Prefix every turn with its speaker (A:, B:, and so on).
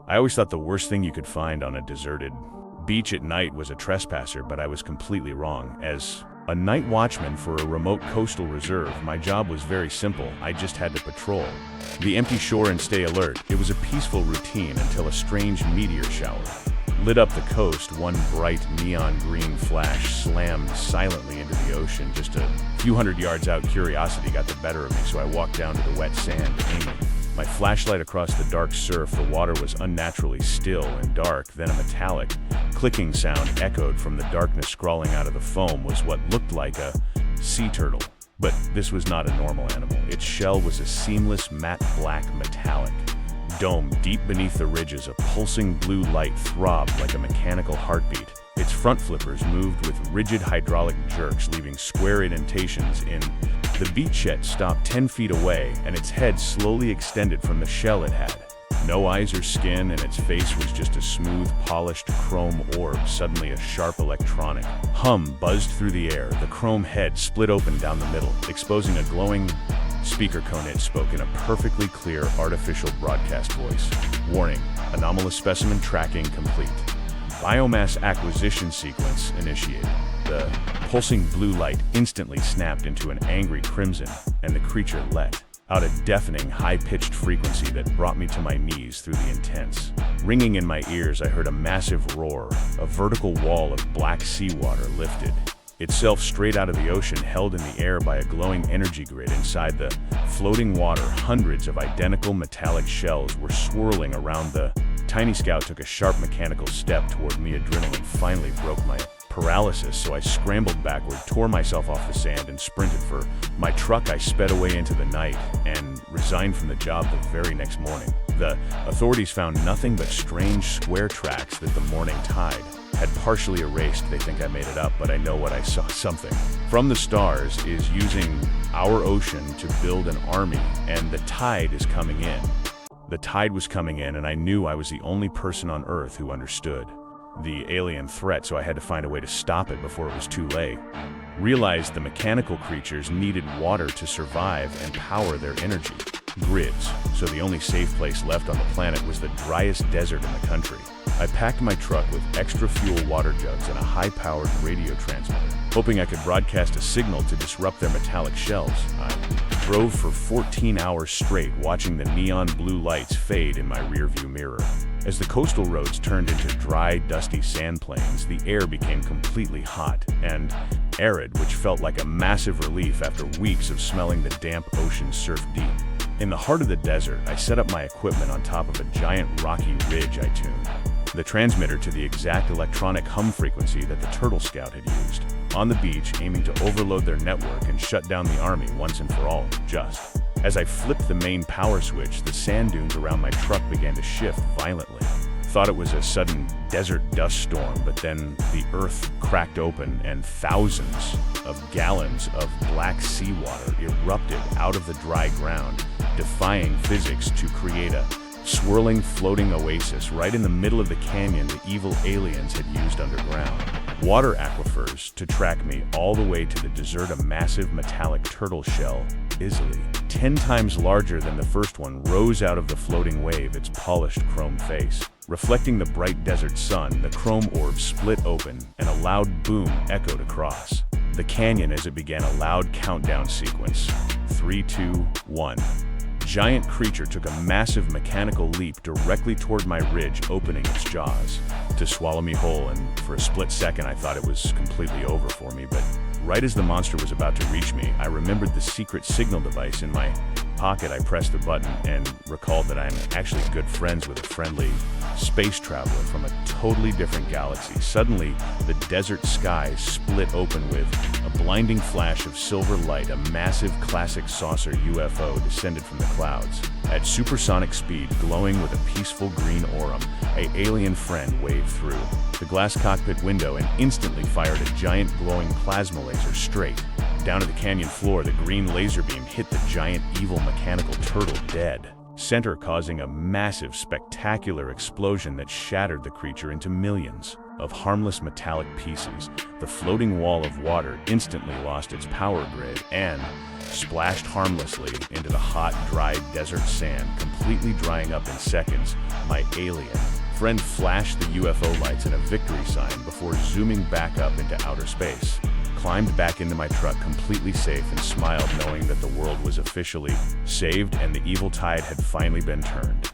A: I always thought the worst thing you could find on a deserted beach at night was a trespasser, but I was completely wrong. As a night watchman for a remote coastal reserve, my job was very simple. I just had to patrol the empty shore and stay alert. It was a peaceful routine until a strange meteor shower lit up the coast. One bright neon green flash slammed silently into the ocean. Just a few hundred yards out, curiosity got the better of me, so I walked down to the wet sand, aiming my flashlight across the dark surf. The water was unnaturally still and dark. Then a metallic, clicking sound echoed from the darkness. Crawling out of the foam was what looked like a sea turtle. But this was not a normal animal. Its shell was a seamless, matte black metallic dome. Deep beneath the ridges, a pulsing blue light throbbed like a mechanical heartbeat. Its front flippers moved with rigid hydraulic jerks, leaving square indentations in the beachhead. Stopped 10 feet away, and its head slowly extended from the shell it had. No eyes or skin, and its face was just a smooth, polished chrome orb. Suddenly, a sharp electronic hum buzzed through the air. The chrome head split open down the middle, exposing a glowing speaker cone. It spoke in a perfectly clear, artificial broadcast voice. Warning: anomalous specimen tracking complete. Biomass acquisition sequence initiated. The pulsing blue light instantly snapped into an angry crimson, and the creature let out a deafening, high-pitched frequency that brought me to my knees. Through the intense ringing in my ears, I heard a massive roar. A vertical wall of black seawater lifted itself straight out of the ocean, held in the air by a glowing energy grid. Inside the floating water, hundreds of identical metallic shells were swirling around. The tiny scout took a sharp mechanical step toward me. Adrenaline finally broke my paralysis, so I scrambled backward, tore myself off the sand, and sprinted for my truck. I sped away into the night and resigned from the job the very next morning. The authorities found nothing but strange square tracks that the morning tide had partially erased. They think I made it up, but I know what I saw. Something from the stars is using our ocean to build an army, and the tide is coming in. The tide was coming in, and I knew I was the only person on Earth who understood the alien threat, so I had to find a way to stop it before it was too late. Realized the mechanical creatures needed water to survive and power their energy grids, so the only safe place left on the planet was the driest desert in the country. I packed my truck with extra fuel, water jugs, and a high-powered radio transmitter, hoping I could broadcast a signal to disrupt their metallic shells. I drove for 14 hours straight, watching the neon blue lights fade in my rearview mirror. As the coastal roads turned into dry, dusty sand plains, the air became completely hot and arid, which felt like a massive relief after weeks of smelling the damp ocean surf deep. In the heart of the desert, I set up my equipment on top of a giant rocky ridge. I tuned the transmitter to the exact electronic hum frequency that the Turtle Scout had used on the beach, aiming to overload their network and shut down the army once and for all. Just as I flipped the main power switch, the sand dunes around my truck began to shift violently. Thought it was a sudden desert dust storm, but then the earth cracked open and thousands of gallons of black seawater erupted out of the dry ground, defying physics to create a swirling, floating oasis right in the middle of the canyon the evil aliens had used underground. Water aquifers to track me all the way to the desert. A massive metallic turtle shell, easily 10 times larger than the first one, rose out of the floating wave, its polished chrome face reflecting the bright desert sun. The chrome orb split open, and a loud boom echoed across the canyon as it began a loud countdown sequence. 3, 2, 1. Giant creature took a massive mechanical leap directly toward my ridge, opening its jaws to swallow me whole, and for a split second I thought it was completely over for me. But right as the monster was about to reach me, I remembered the secret signal device in my pocket. I pressed the button and recalled that I'm actually good friends with a friendly space traveler from a totally different galaxy. Suddenly, the desert sky split open with a blinding flash of silver light. A massive classic saucer UFO descended from the clouds at supersonic speed, glowing with a peaceful green aura. An alien friend waved through the glass cockpit window and instantly fired a giant glowing plasma laser straight down to the canyon floor. The green laser beam hit the giant evil mechanical turtle dead center, causing a massive, spectacular explosion that shattered the creature into millions of harmless metallic pieces. The floating wall of water instantly lost its power grid and splashed harmlessly into the hot, dry desert sand, completely drying up in seconds. My alien friend flashed the UFO lights in a victory sign before zooming back up into outer space, climbed back into my truck completely safe, and smiled knowing that the world was officially saved and the evil tide had finally been turned.